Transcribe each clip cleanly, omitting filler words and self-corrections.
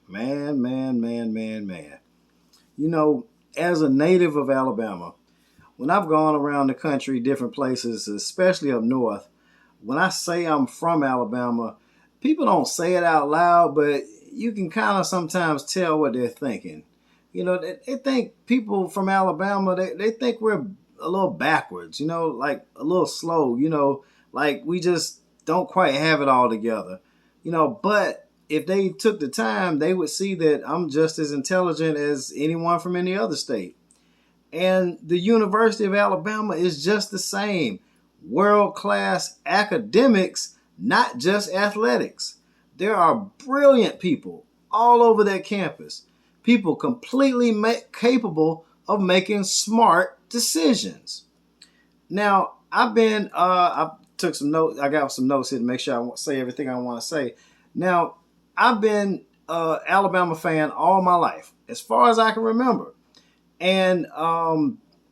Man. You know, as a native of Alabama, when I've gone around the country, different places, especially up north, when I say I'm from Alabama, people don't say it out loud, but you can kind of sometimes tell what they're thinking. They think people from Alabama, they think we're a little backwards, like a little slow, like we just don't quite have it all together. But if they took the time, they would see that I'm just as intelligent as anyone from any other state. And the University of Alabama is just the same. World class academics, not just athletics. There are brilliant people all over that campus. People completely capable of making smart decisions. Now, I took some notes. I got some notes here to make sure I say everything I want to say. Now, I've been Alabama fan all my life, as far as I can remember. And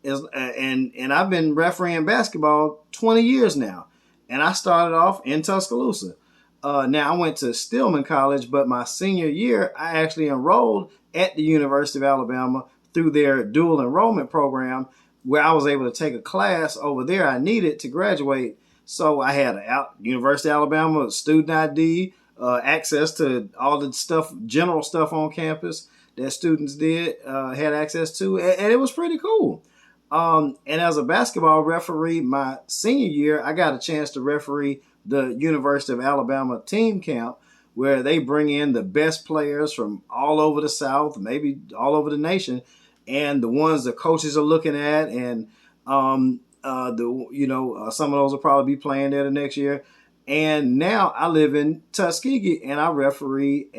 and I've been refereeing basketball 20 years now, and I started off in Tuscaloosa. Now I went to Stillman College, but my senior year I actually enrolled at the University of Alabama through their dual enrollment program, where I was able to take a class over there I needed to graduate. So I had a University of Alabama student ID, access to all the stuff, general stuff on campus that students had access to, and it was pretty cool. And as a basketball referee, my senior year, I got a chance to referee the University of Alabama team camp, where they bring in the best players from all over the South, maybe all over the nation, and the ones the coaches are looking at, and some of those will probably be playing there the next year. And now I live in Tuskegee, and I referee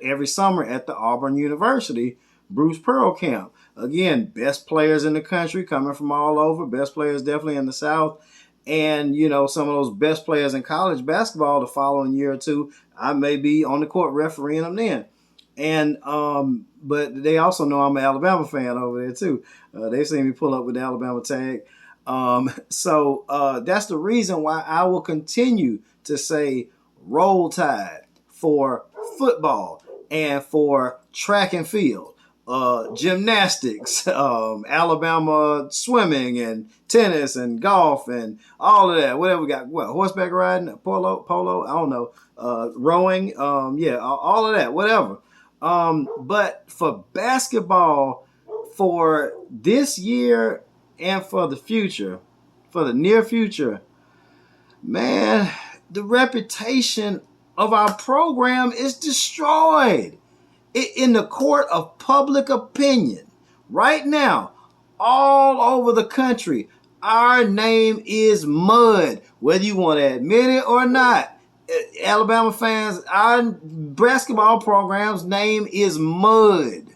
every summer at the Auburn University Bruce Pearl camp. Again, best players in the country coming from all over, best players definitely in the South. And, some of those best players in college basketball the following year or two, I may be on the court refereeing them then. And but they also know I'm an Alabama fan over there too. They've seen me pull up with the Alabama tag. So that's the reason why I will continue to say roll tide for football and for track and field, gymnastics, Alabama swimming and tennis and golf and all of that. Whatever we got, horseback riding, polo, I don't know, rowing, all of that, whatever. But for basketball, for this year and for the future, for the near future, man, the reputation of our program is destroyed in the court of public opinion. Right now, all over the country, our name is mud, whether you want to admit it or not. Alabama fans, our basketball program's name is mud.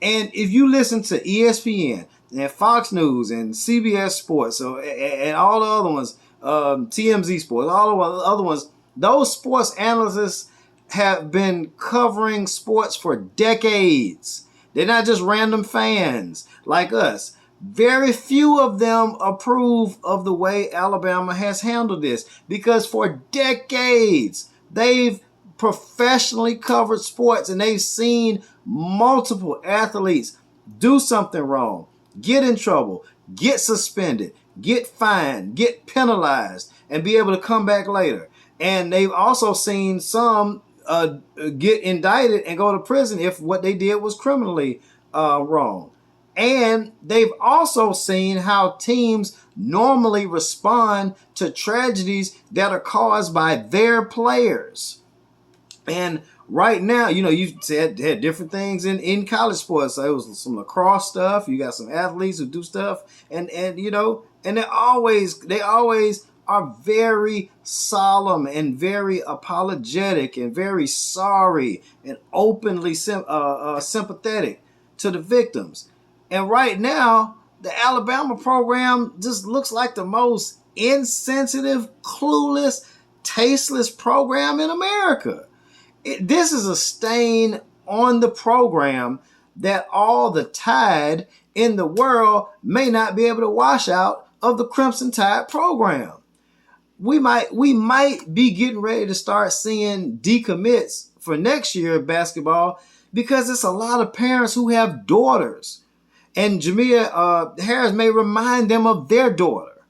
And if you listen to ESPN and Fox News and CBS Sports and all the other ones, TMZ Sports, all the other ones, those sports analysts have been covering sports for decades. They're not just random fans like us. Very few of them approve of the way Alabama has handled this, because for decades they've professionally covered sports and they've seen multiple athletes do something wrong, get in trouble, get suspended, get fined, get penalized, and be able to come back later. And they've also seen some get indicted and go to prison if what they did was criminally wrong. And they've also seen how teams normally respond to tragedies that are caused by their players. And right now, you've had different things in college sports. So it was some lacrosse stuff. You got some athletes who do stuff, and they always are very solemn and very apologetic and very sorry and openly sympathetic to the victims. And right now, the Alabama program just looks like the most insensitive, clueless, tasteless program in America. This is a stain on the program that all the tide in the world may not be able to wash out of the Crimson Tide program. We might be getting ready to start seeing decommits for next year basketball because it's a lot of parents who have daughters. And Jamea Harris may remind them of their daughter.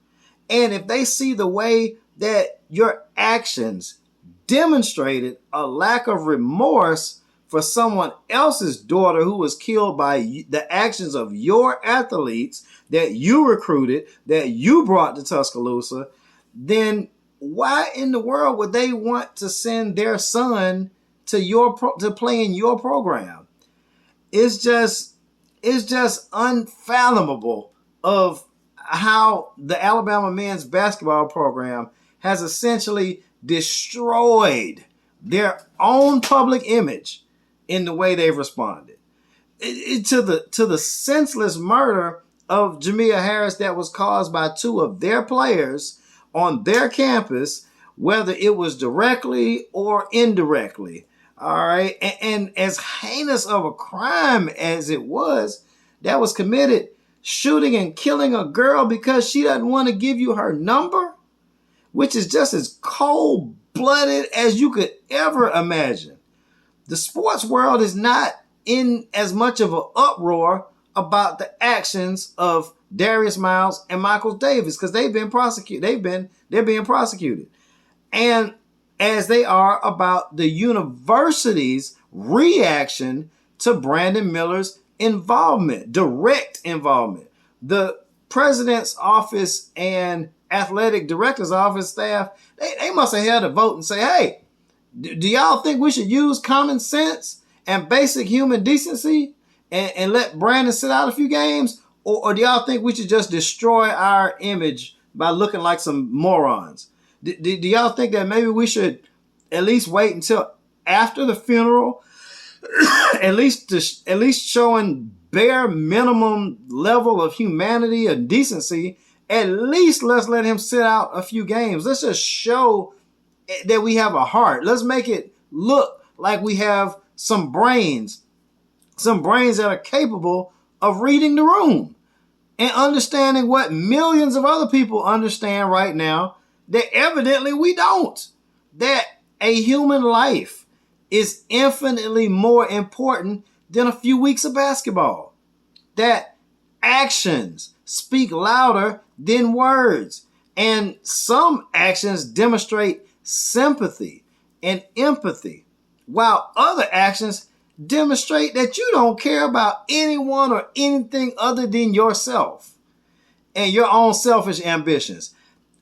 And if they see the way that your actions demonstrated a lack of remorse for someone else's daughter who was killed by the actions of your athletes that you recruited, that you brought to Tuscaloosa, then why in the world would they want to send their son to play in your program? It's just unfathomable of how the Alabama men's basketball program has essentially destroyed their own public image in the way they've responded to the senseless murder of Jamea Harris that was caused by two of their players on their campus, whether it was directly or indirectly. All right. And as heinous of a crime as it was, that was committed, shooting and killing a girl because she doesn't want to give you her number, which is just as cold-blooded as you could ever imagine. The sports world is not in as much of an uproar about the actions of Darius Miles and Michael Davis because they've been prosecuted. They're being prosecuted. And as they are about the university's reaction to Brandon Miller's involvement, direct involvement. The president's office and athletic director's office staff, they must have had a vote and say, hey, do y'all think we should use common sense and basic human decency and let Brandon sit out a few games? Or do y'all think we should just destroy our image by looking like some morons? Do y'all think that maybe we should at least wait until after the funeral, at least showing bare minimum level of humanity and decency? At least let's let him sit out a few games. Let's just show that we have a heart. Let's make it look like we have some brains that are capable of reading the room and understanding what millions of other people understand right now that evidently we don't. That a human life is infinitely more important than a few weeks of basketball. That actions speak louder than words. And some actions demonstrate sympathy and empathy, while other actions demonstrate that you don't care about anyone or anything other than yourself and your own selfish ambitions.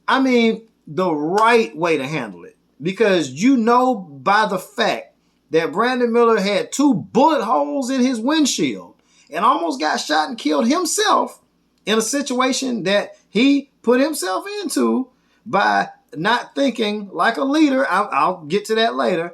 I mean, the right way to handle it, because you know by the fact that Brandon Miller had 2 bullet holes in his windshield and almost got shot and killed himself in a situation that he put himself into by not thinking like a leader. I'll get to that later.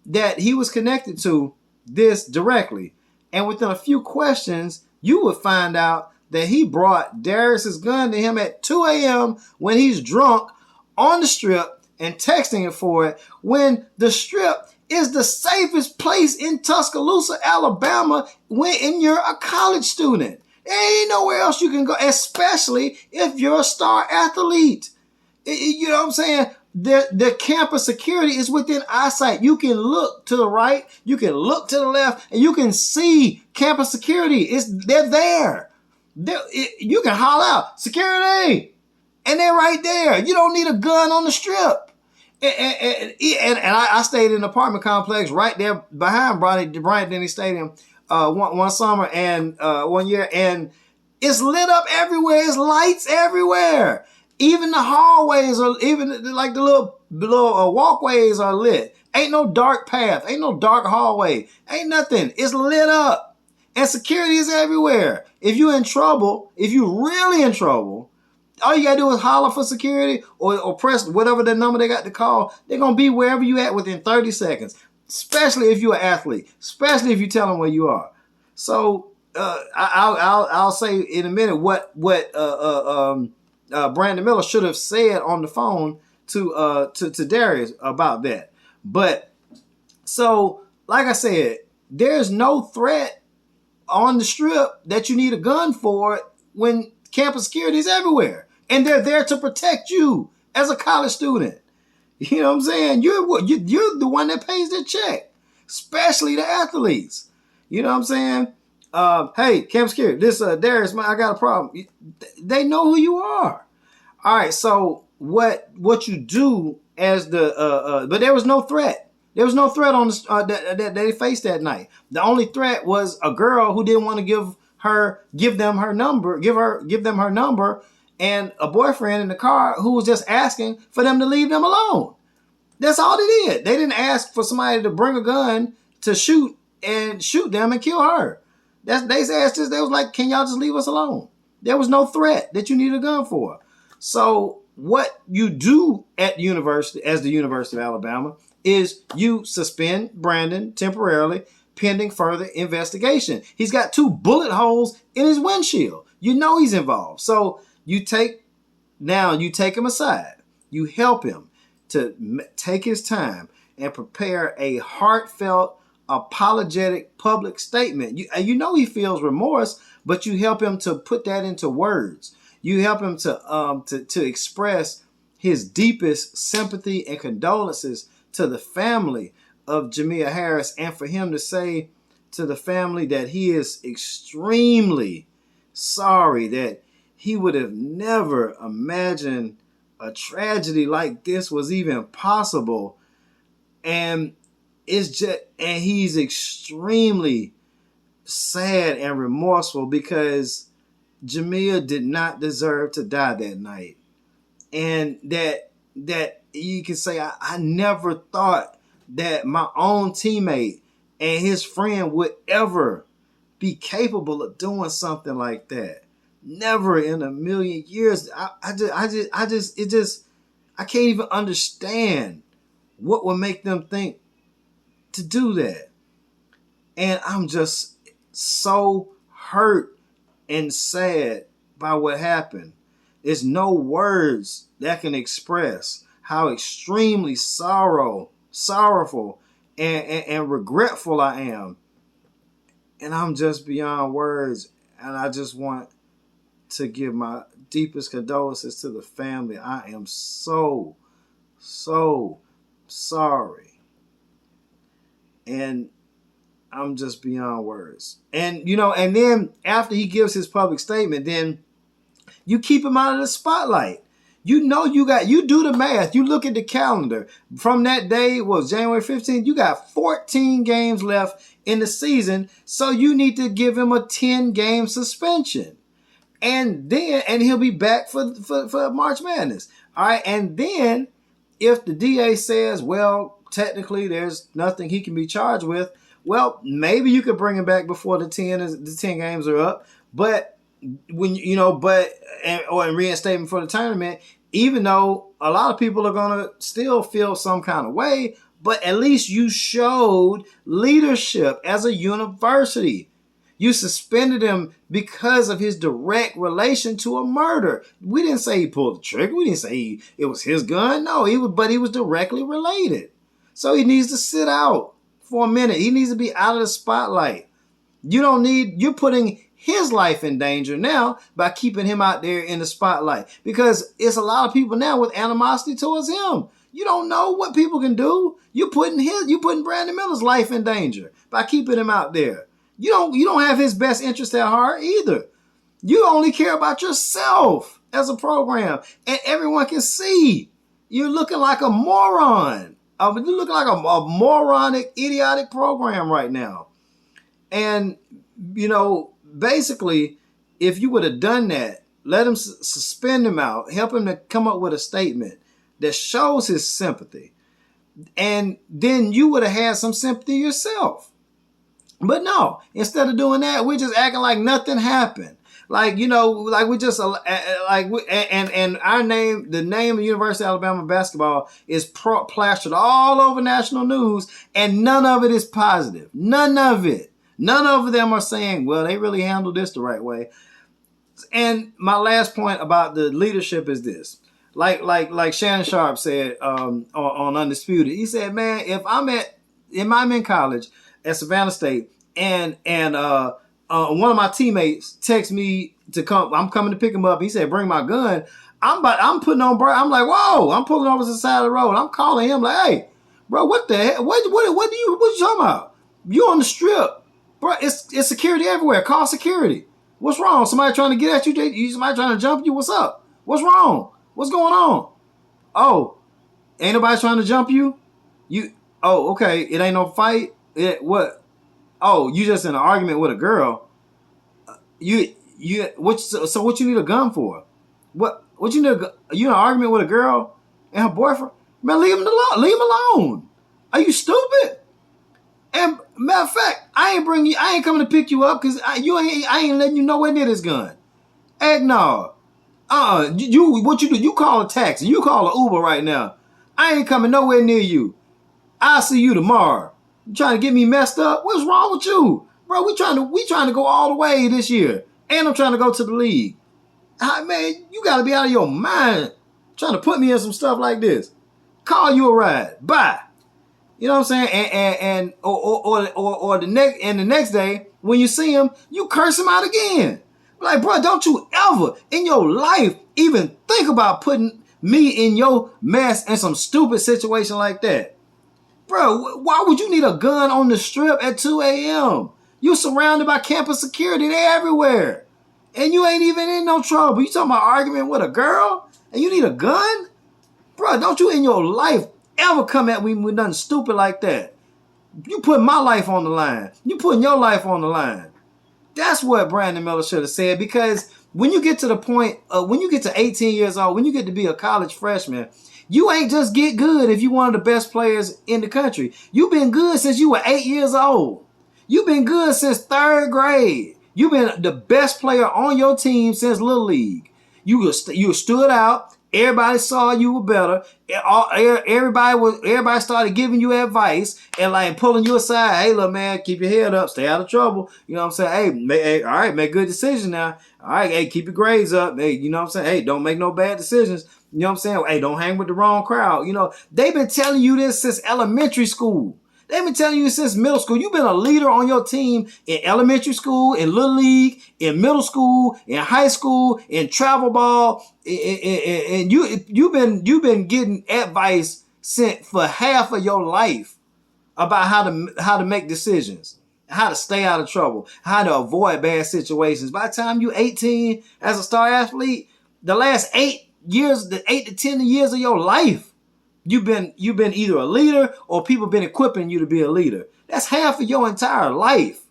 That he was connected to this directly. And within a few questions, you would find out that he brought Darius's gun to him at 2 a.m. when he's drunk on the strip and texting it for it, when the strip is the safest place in Tuscaloosa, Alabama, when you're a college student. There ain't nowhere else you can go, especially if you're a star athlete. You know what I'm saying? The campus security is within eyesight. You can look to the right, you can look to the left, and you can see campus security. They're there. You can holler out, security, and they're right there. You don't need a gun on the strip. And I stayed in an apartment complex right there behind Bryant-Denny Stadium one summer and 1 year, and it's lit up everywhere. It's lights everywhere. Even the hallways are, even like the little walkways are lit. Ain't no dark path. Ain't no dark hallway. Ain't nothing. It's lit up. And security is everywhere. If you're in trouble, if you're really in trouble, all you got to do is holler for security or press whatever the number they got to call. They're going to be wherever you at within 30 seconds, especially if you're an athlete, especially if you tell them where you are. So I'll say in a minute what Brandon Miller should have said on the phone to Darius about that. But so, like I said, there's no threat on the strip that you need a gun for when campus security is everywhere. And they're there to protect you as a college student. You know what I'm saying? You're the one that pays the check, especially the athletes. You know what I'm saying? Hey, Camp Security, this Darius, man, I got a problem. They know who you are. All right, so what you do as the but there was no threat. There was no threat on the that they faced that night. The only threat was a girl who didn't want to give them her number, and a boyfriend in the car who was just asking for them to leave them alone. That's all they did. They didn't ask for somebody to bring a gun to shoot them and kill her. They asked us. They was like, "Can y'all just leave us alone?" There was no threat that you need a gun for. So what you do at university, as the University of Alabama, is you suspend Brandon temporarily pending further investigation. He's got 2 bullet holes in his windshield. You know he's involved. So you take him aside. You help him to take his time and prepare a heartfelt, apologetic public statement. You know he feels remorse, but you help him to put that into words. You help him to express his deepest sympathy and condolences to the family of Jamea Harris, and for him to say to the family that he is extremely sorry, that he would have never imagined a tragedy like this was even possible, and he's extremely sad and remorseful because Jamea did not deserve to die that night. And that you can say, I never thought that my own teammate and his friend would ever be capable of doing something like that. Never in a million years. I can't even understand what would make them think to do that. And I'm just so hurt and sad by what happened. There's no words that can express how extremely sorrowful and regretful I am. And I'm just beyond words. And I just want to give my deepest condolences to the family. I am so sorry. And I'm just beyond words. And, and then after he gives his public statement, then you keep him out of the spotlight. You do the math. You look at the calendar. From that day, was January 15th, you got 14 games left in the season. So you need to give him a 10-game suspension. And he'll be back for March Madness. All right. And then if the DA says, well, technically there's nothing he can be charged with, well, maybe you could bring him back before the 10 games are up. But when or in reinstatement for the tournament, even though a lot of people are gonna still feel some kind of way, but at least you showed leadership as a university. You suspended him because of his direct relation to a murder. We didn't say he pulled the trigger. We didn't say it was his gun. No, he was directly related. So he needs to sit out for a minute. He needs to be out of the spotlight. You're putting his life in danger now by keeping him out there in the spotlight, because it's a lot of people now with animosity towards him. You don't know what people can do. You're putting Brandon Miller's life in danger by keeping him out there. You don't have his best interest at heart either. You only care about yourself as a program, and everyone can see you're looking like a moron. You're looking like a moronic, idiotic program right now. And basically, if you would have done that, let him suspend him out, help him to come up with a statement that shows his sympathy, and then you would have had some sympathy yourself. But no, instead of doing that, we're just acting like nothing happened. Like we just and our name, the name of University of Alabama basketball, is plastered all over national news, and none of it is positive. None of it. None of them are saying, well, they really handled this the right way. And my last point about the leadership is this. Like Shannon Sharp said on Undisputed, he said, man, if I'm in college at Savannah State and one of my teammates texts me to come, I'm coming to pick him up. He said, bring my gun. I'm putting on bro. I'm like, whoa, I'm pulling over to the side of the road. I'm calling him like, hey, bro, what the heck? What you talking about? You on the strip, bro? It's security everywhere. Call security. What's wrong? Somebody trying to get at you? Somebody trying to jump you? What's up? What's wrong? What's going on? Oh, ain't nobody trying to jump you? Oh, okay. It ain't no fight. What? Oh, you just in an argument with a girl. So what you need a gun for? What you need? You in an argument with a girl and her boyfriend? Man, leave him alone. Leave him alone. Are you stupid? And matter of fact, I ain't coming to pick you up because I ain't letting you nowhere near this gun. Heck no. What you do? You call a taxi. You call an Uber right now. I ain't coming nowhere near you. I'll see you tomorrow. You trying to get me messed up? What's wrong with you? Bro, we trying to go all the way this year. And I'm trying to go to the league. Man, you got to be out of your mind trying to put me in some stuff like this. Call you a ride. Bye. You know what I'm saying? Or the next day when you see him, you curse him out again. Like, bro, don't you ever in your life even think about putting me in your mess in some stupid situation like that. Bro, why would you need a gun on the strip at 2 a.m.? You're surrounded by campus security. They're everywhere. And you ain't even in no trouble. You talking about arguing with a girl? And you need a gun? Bro, don't you in your life ever come at me with nothing stupid like that. You put my life on the line. You putting your life on the line. That's what Brandon Miller should have said, because when you get to the point, when you get to 18 years old, when you get to be a college freshman, you ain't just get good if you one of the best players in the country. You've been good since you were 8 years old. You've been good since third grade. You've been the best player on your team since Little League. You stood out. Everybody saw you were better. Everybody started giving you advice and like pulling you aside. Hey, little man, keep your head up. Stay out of trouble. You know what I'm saying? Hey, all right, make good decisions now. All right, hey, keep your grades up. Hey, you know what I'm saying? Hey, don't make no bad decisions. You know what I'm saying? Hey, don't hang with the wrong crowd. You know, they've been telling you this since elementary school. They've been telling you since middle school. You've been a leader on your team in elementary school, in Little League, in middle school, in high school, in travel ball, and you've been getting advice sent for half of your life about how to make decisions, how to stay out of trouble, how to avoid bad situations. By the time you're 18 as a star athlete, the last 8 to 10 years of your life, You've been either a leader or people been equipping you to be a leader. That's half of your entire life.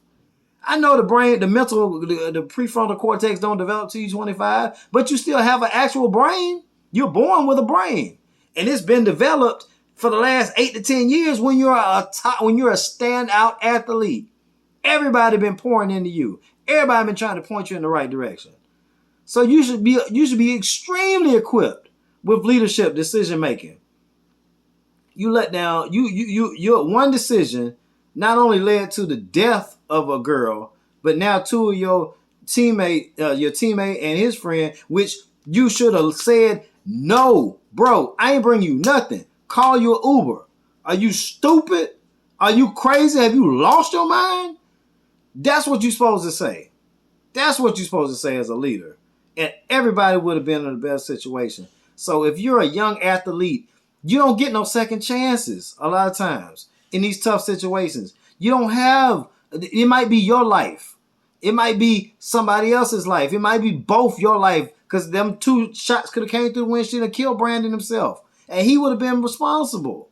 I know the brain, the prefrontal cortex don't develop till you're 25, but you still have an actual brain. You're born with a brain. And it's been developed for the last 8 to 10 years when you're a standout athlete. Everybody been pouring into you. Everybody been trying to point you in the right direction. So you should be extremely equipped with leadership decision making. You let down, your one decision not only led to the death of a girl, but now two of your teammate and his friend, which you should have said, no, bro, I ain't bring you nothing. Call you an Uber. Are you stupid? Are you crazy? Have you lost your mind? That's what you're supposed to say. That's what you're supposed to say as a leader. And everybody would have been in a better situation. So if you're a young athlete, you don't get no second chances a lot of times in these tough situations. You don't have, it might be your life. It might be somebody else's life. It might be both your life, because them two shots could have came through the windshield and killed Brandon himself. And he would have been responsible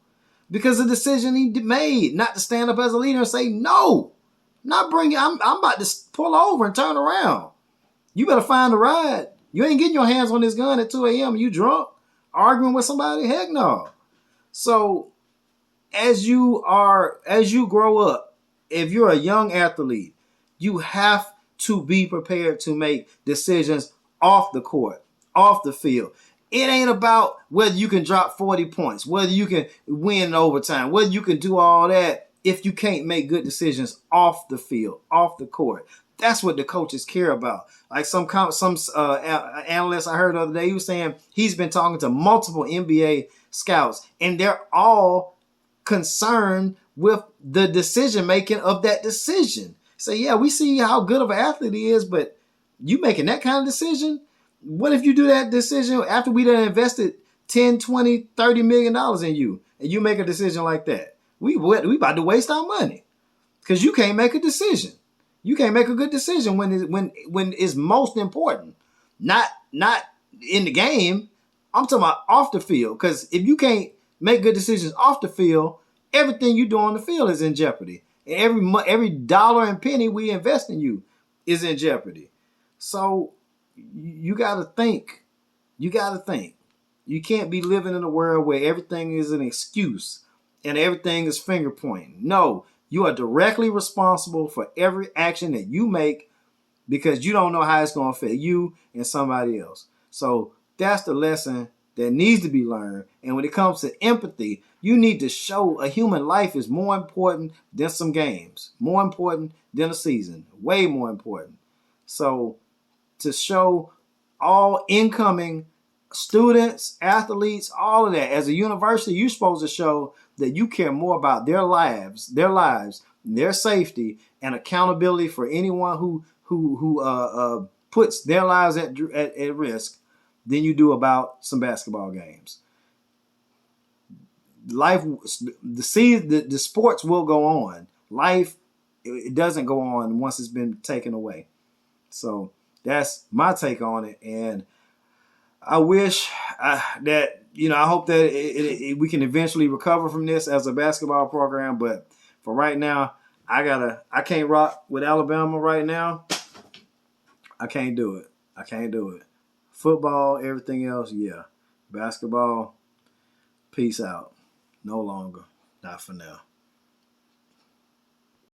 because of the decision he made not to stand up as a leader and say, no, not bring it. I'm about to pull over and turn around. You better find a ride. You ain't getting your hands on this gun at 2 a.m. You drunk, arguing with somebody? Heck no. So as you grow up, if you're a young athlete, you have to be prepared to make decisions off the court, off the field. It ain't about whether you can drop 40 points, whether you can win in overtime, whether you can do all that if you can't make good decisions off the field, off the court. That's what the coaches care about. Like some analyst I heard the other day, he was saying he's been talking to multiple NBA scouts, and they're all concerned with the decision making of that decision. So yeah, we see how good of an athlete he is, but you making that kind of decision, What if you do that decision after we done invested 10, 20, $30 million in you, and you make a decision like that? We about to waste our money because you can't make a decision. You can't make a good decision when it's most important. Not in the game. I'm talking about off the field. Because if you can't make good decisions off the field, everything you do on the field is in jeopardy. And every dollar and penny we invest in you is in jeopardy. So you got to think. You got to think. You can't be living in a world where everything is an excuse and everything is finger pointing. No, you are directly responsible for every action that you make because you don't know how it's going to affect you and somebody else. So that's the lesson that needs to be learned. And when it comes to empathy, you need to show a human life is more important than some games, more important than a season, way more important. So to show all incoming students, athletes, all of that, as a university, you're supposed to show that you care more about their lives, their safety, and accountability for anyone who puts their lives at risk than you do about some basketball games. Life, the sports will go on. Life, it doesn't go on once it's been taken away. So that's my take on it, and I wish that, I hope that we can eventually recover from this as a basketball program. But for right now, I can't rock with Alabama right now. I can't do it. Football, everything else, yeah. Basketball, peace out. No longer. Not for now.